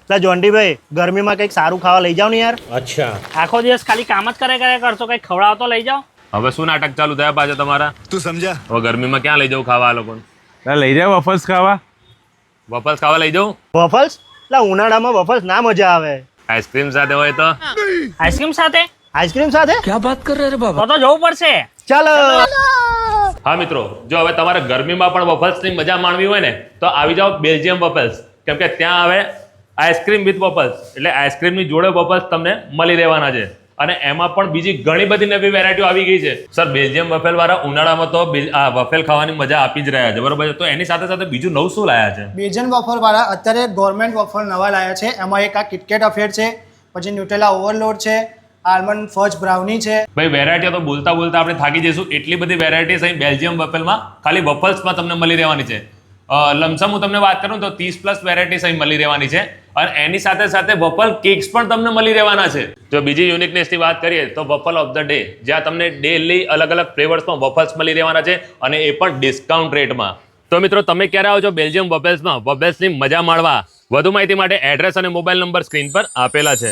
એટલે જોન્ડીભાઈ ગરમીમાં કંઈક સારું ખાવા લઈ જાવ ને યાર. અચ્છા આખો દિવસ ખાલી કામ જ કરે કરશો, કંઈક ખવડાવો તો લઈ જાઓ. હવે શું નાટક ચાલુ થયા પાછા તમારા? તું સમજા? હવે ગરમીમાં ક્યાં લઈ જાઉં ખાવા આ લોકોને? લઈ જાવ વફલ્સ ખાવા. વફલ્સ ખાવા લઈ જાઉં? વફલ્સ? એટલે ઉનાળામાં વફલ્સ ના મજા આવે. આઈસ્ક્રીમ સાથે હોય તો? આઈસ્ક્રીમ સાથે? આઈસ્ક્રીમ સાથે તો જવું પડશે. ચાલો. હા મિત્રો, જો હવે તમારે ગરમીમાં પણ વફલ્સની મજા માણવી હોય ને તો આવી જાઓ બેલ્જિયમ વફલ્સ, કેમ કે ત્યાં હવે આઈસ્ક્રીમ વિથ વફલ્સ એટલે આઈસ્ક્રીમની જોડે વફલ્સ તમને મળી રહેવાના છે. અને એમાં પણ બીજી ઘણી બધી નવી વેરાયટીઓ આવી ગઈ છે. સર, બેલ્જિયમ વફેલ વાળા ઉનાળામાં તો આ વફેલ ખાવાની મજા આપી જ રહ્યા છે, બરોબર છે? તો એની સાથે સાથે બીજું નવું શું લાયા છે? બેલ્જિયન વફર વાળા અત્યારે ગવર્મેન્ટ વફર નવા લાયા છે. એમાં એક આ કિટકેટ અફેર છે, પછી ન્યુટેલા ઓવરલોડ છે, આલમંડ ફર્સ્ટ બ્રાઉની છે. ભાઈ વેરાયટીઓ તો બોલતા બોલતા આપણે થાકી જઈશું. એટલી બધી વેરાયટીઝ અહીં બેલ્જિયમ વફેલમાં ખાલી વફલ્સમાં તમને મળી રહેવાની છે. લમસમ હું તમને વાત કરું તો 30+ વેરાયટીઝ અહીં મળી રહેવાની છે. અને એની સાથે સાથે વફલ કેક્સ પણ તમને મળી રહેવાના છે. જો બીજી યુનિકનેસની વાત કરીએ તો વફલ ઓફ ધ ડે, જ્યાં તમને ડેલી અલગ અલગ ફ્લેવર્સમાં વફલ્સ મળી રહેવાના છે અને એ પણ ડિસ્કાઉન્ટ રેટમાં. તો મિત્રો, તમે ક્યારે આવો છો બેલ્જિયમ વફલ્સમાં વફલ્સની મજા માણવા? વધુ માહિતી માટે એડ્રેસ અને મોબાઈલ નંબર સ્ક્રીન પર આપેલા છે.